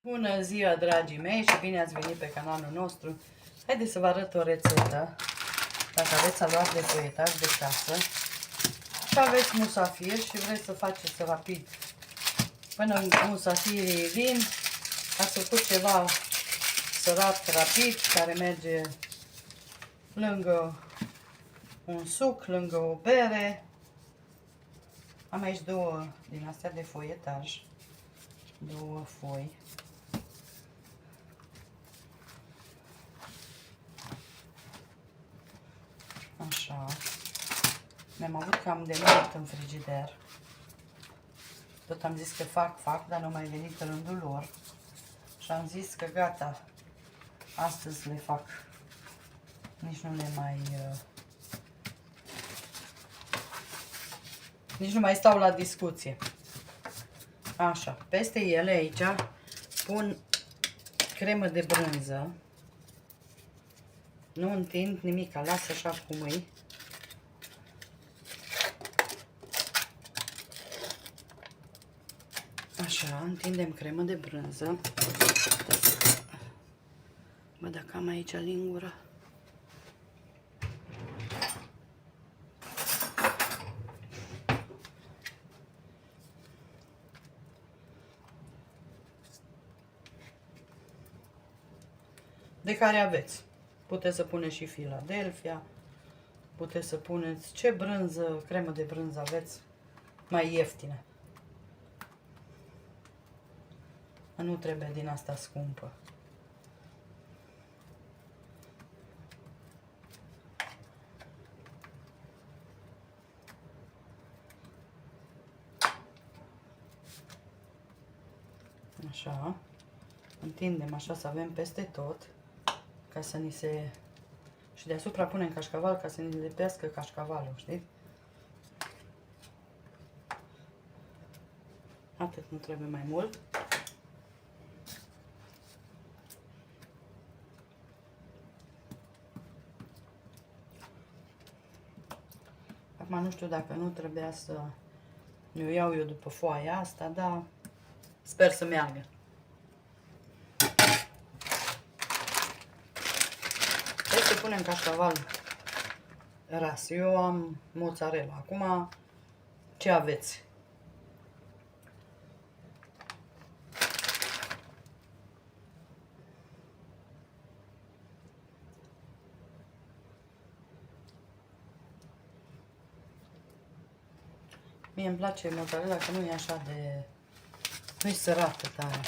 Bună ziua, dragii mei, și bine ați venit pe canalul nostru. Haideți să vă arăt o rețetă. Dacă aveți salvat de foietaj de casă și aveți musafir și vreți să faceți rapid până musafirii vin, ați făcut ceva sărat rapid care merge lângă un suc, lângă o bere. Am aici două din astea de foietaj, două foi. Așa. Mi-am avut cam de mult în frigider. Tot am zis că fac, dar nu mai venit rândul lor. Și am zis că gata, astăzi le fac. Nici nu le mai... nici nu mai stau la discuție. Așa, peste ele aici pun cremă de brânză. Nu întind nimic, las așa cum e. Așa, întindem cremă de brânză. Bă, dacă am aici lingură. De care aveți. Puteți să puneți și Philadelphia. Puteți să puneți ce brânză, cremă de brânză aveți mai ieftină. Nu trebuie din asta scumpă. Așa. Întindem așa să avem peste tot. Ca să ni se... Și deasupra punem cașcaval ca să ni lipească cașcavalul, știți? Atât, nu trebuie mai mult. Acum nu știu dacă nu trebuia să mi-o iau eu după foaia asta, dar sper să meargă. Deci să punem cașcaval ras. Eu am mozzarella. Acum ce aveți? Mie îmi place mozzarella că nu e așa de... nu e sărată tare.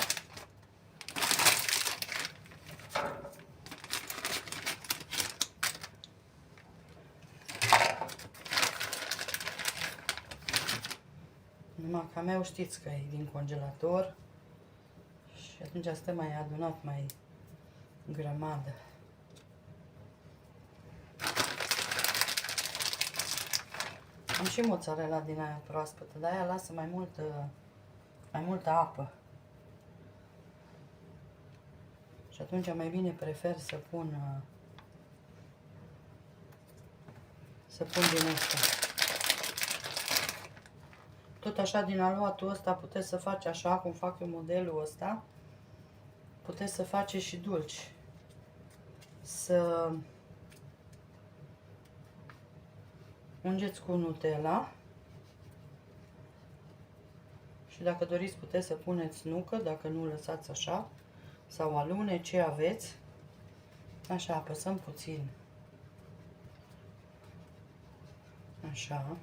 Numai că meu știți că e din congelator și atunci stă mai adunat, mai grămadă. Am și mozzarella din aia proaspătă, dar aia lasă mai multă apă. Și atunci mai bine prefer să pun din asta. Tot așa din aluatul ăsta puteți să faci așa cum fac eu modelul ăsta. Puteți să faceți și dulci. Să ungeți cu Nutella. Și dacă doriți puteți să puneți nucă, dacă nu lăsați așa. Sau alune, ce aveți. Așa, apăsăm puțin. Așa.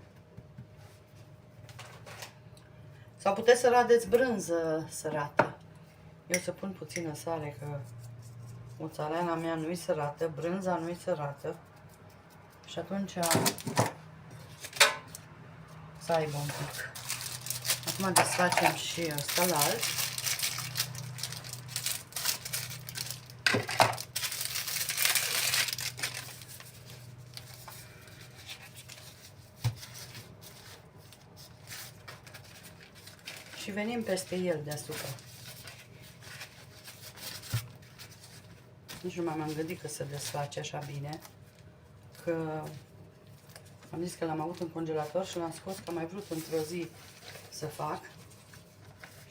Sau puteți să radeți brânză sărată. Eu să pun puțină sare, că mozzarella mea nu-i sărată, brânza nu-i sărată. Și atunci să aibă un pic. Acum desfacem și ăsta la alt. Și venim peste el deasupra. Nici nu m-am gândit că se desface așa bine. Că am zis că l-am avut în congelator și l-am scos, că am mai vrut într-o zi să fac.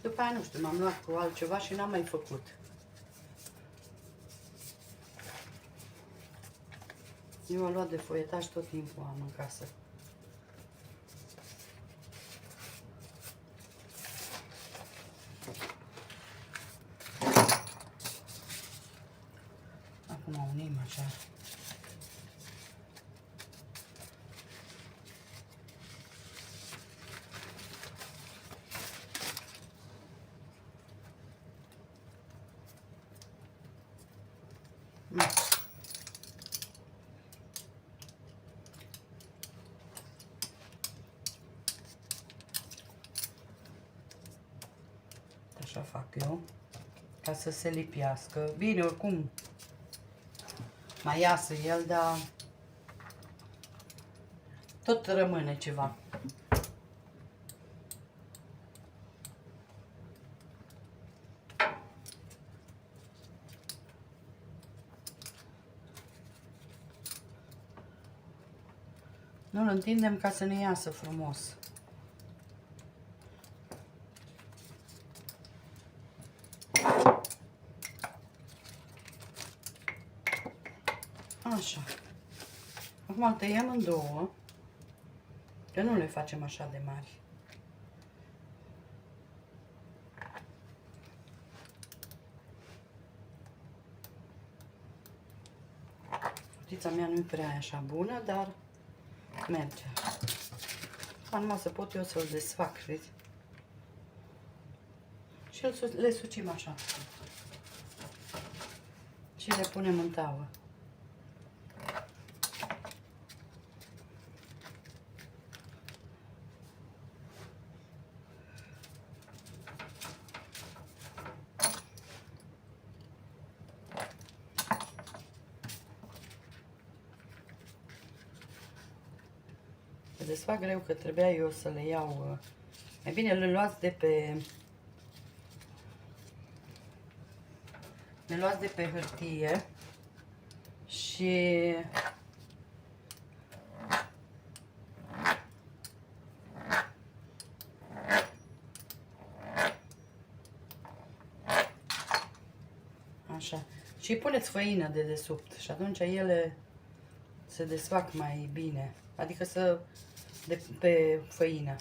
După aia, nu știu, m-am luat cu altceva și n-am mai făcut. Eu am luat de foietaj tot timpul am în casă. Acum unim așa. Așa fac eu, ca să se lipească. Bine, oricum mai iasă el, dar tot rămâne ceva. Nu-l întindem ca să ne iasă frumos. Așa. Acum îl tăiem în două, că nu le facem așa de mari. Futița mea nu e prea așa bună, dar merge. Numai să pot eu să-l desfac, vezi? Și le sucim așa. Și le punem în tavă. Le desfac greu că trebuia eu să le iau. Mai bine le luați de pe... Le luați de pe hârtie și așa. Și puneți făină de desubt și atunci ele se desfac mai bine. Adică pe făină.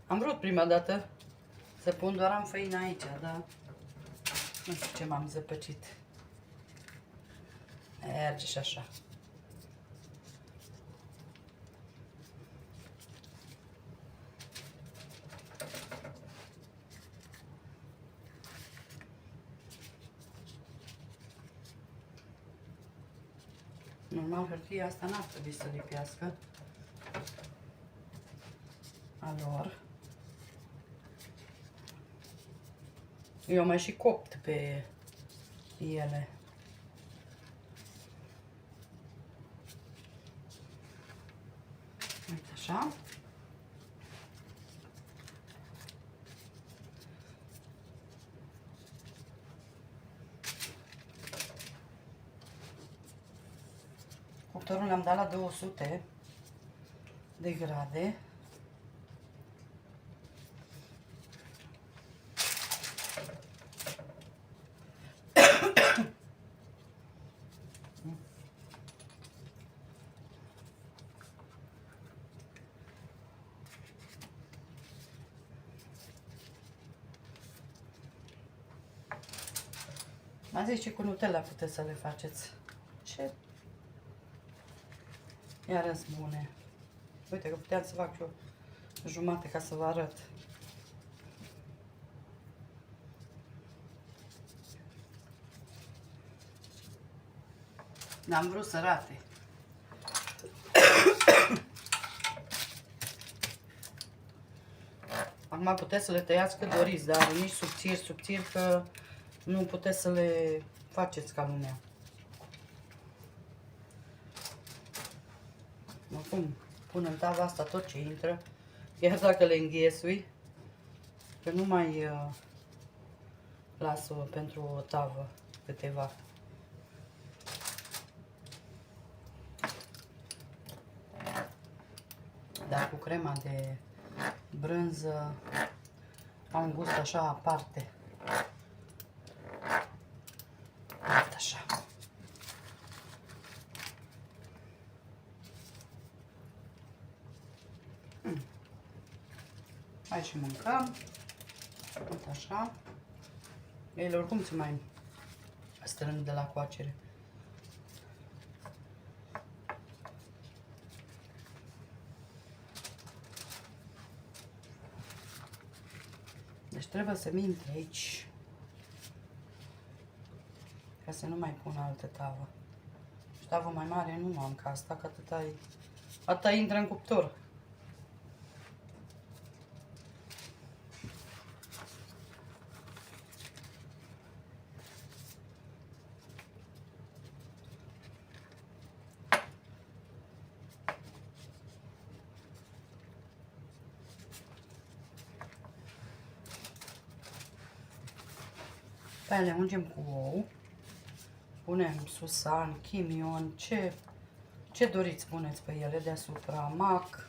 Am vrut prima dată să pun doar am făină aici, dar nu știu ce m-am zăpăcit. Merge și așa. Normal, hârtia asta n-ar trebui să lipească a lor. Eu am mai și copt pe ele. Uite așa. Cuptorul l-am dat la 200 de grade. M-a zis și cu Nutella puteți să le faceți. Ce? Iar bune. Uite că puteam să fac și eu jumate ca să vă arăt. N-am vrut să rate. Acum puteți să le tăiați cât doriți, dar nici subțiri, că nu puteți să le faceți ca lumea. Acum pun în tava asta tot ce intră, chiar dacă le înghesui, că nu mai las-o pentru o tavă câteva. Dar cu crema de brânză am un gust așa aparte. Iată așa. Hai și mâncăm. Uite așa. Ele oricum se mai strâng de la coacere. Deci trebuie să intre aici. Ca să nu mai pun altă tavă. Și tavă mai mare nu am, ca asta, că atâta intră în cuptor. Pe le ungem cu ou. Punem susan, chimion, ce doriți puneți pe ele deasupra, mac.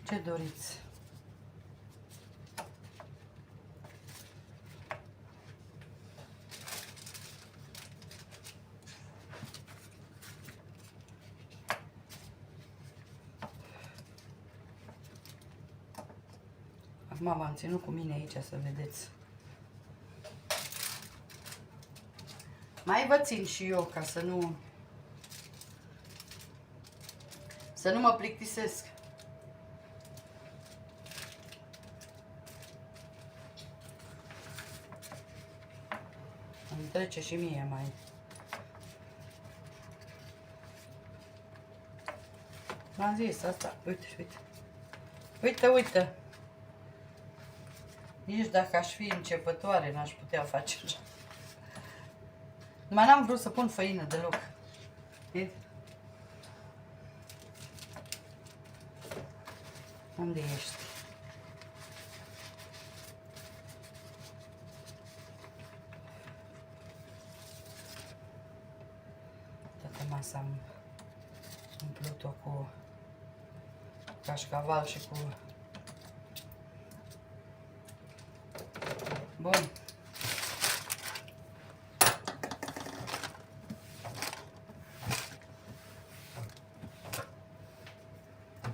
Ce doriți. Acum v-am ținut cu mine aici să vedeți. Mai vă țin și eu ca să nu mă plictisesc. Îmi trece și mie mai. V-am zis asta. Uite, uite. Uite, uite. Nici dacă aș fi începătoare, n-aș putea face așa. Numai n-am vrut să pun făină deloc. Vezi? Unde ești? Toată masa am umplut-o cu cașcaval și cu... Bun.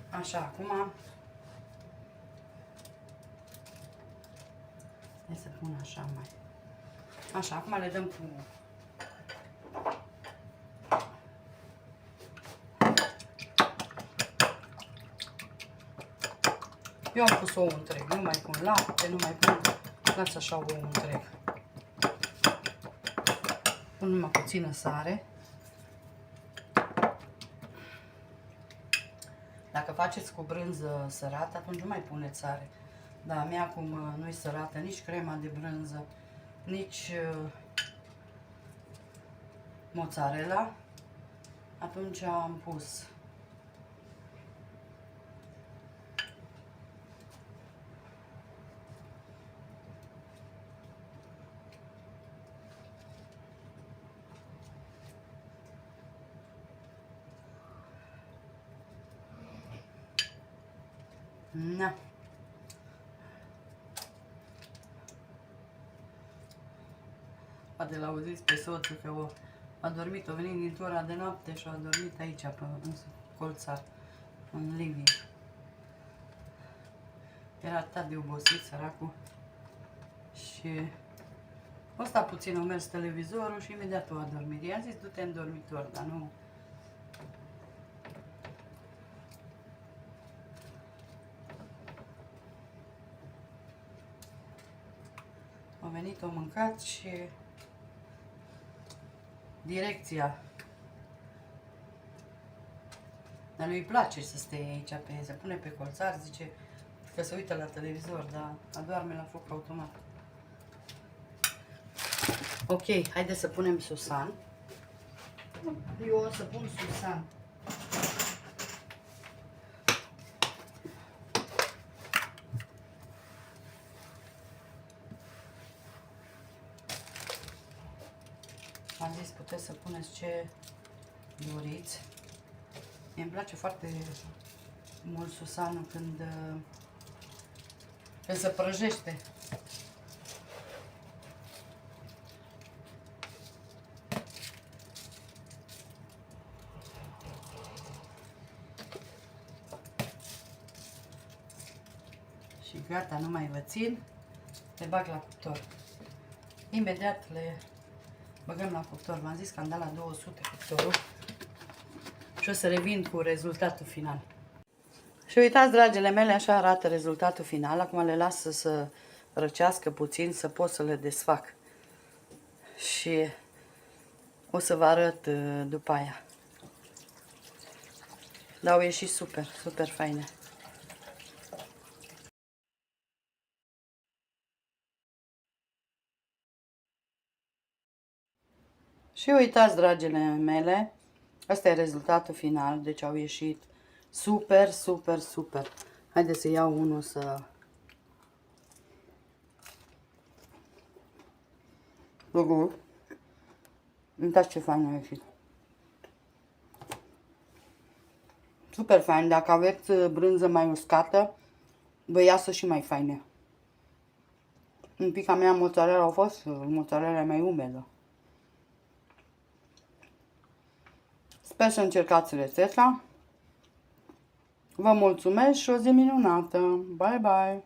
Așa, acum... Hai să pun așa mai... Așa, acum le dăm cu... Eu am pus ou întreg, nu mai pun lapte, nu mai pun... Las așa ou întreg. Pun numai puțină sare. Dacă faceți cu brânză sărată, atunci nu mai puneți sare. Dar a mea, cum nu-i sărată, nici crema de brânză, nici mozzarella, atunci am pus na. Poate l-auziți pe soțul că a dormit, a venit din tura de noapte și a dormit aici, în colțar, în living. Era atât de obosit, săracul. Și ăsta puțin a mers televizorul și imediat a dormit. I-am zis, du-te în dormitor, dar nu... A venit, a mâncat și direcția. Dar lui îi place să stea aici, se pune pe colțar, zice că se uită la televizor, dar adorme la foc automat. Ok, haideți să punem susan. Eu o să pun susan. Am zis, puteți să puneți ce doriți. Mie îmi place foarte mult susanul când se prăjește. Și gata, nu mai vă țin. Le bag la cuptor. Imediat le băgăm la cuptor. V-am zis că am dat la 200 cuptorul. Și o să revin cu rezultatul final. Și uitați, dragile mele, așa arată rezultatul final. Acum le las să răcească puțin, să pot să le desfac. Și o să vă arăt după aia. Dar au ieșit super, super faine. Și uitați, dragile mele, ăsta e rezultatul final, deci au ieșit super, super, super. Haideți să iau unul să... Uitați ce fain a ieșit. Super fain, dacă aveți brânză mai uscată, vă iasă și mai faine. Un pic a mea mozzarella a fost, mozzarella mai umedă. Sper să încercați rețeta. Vă mulțumesc și o zi minunată. Bye, bye!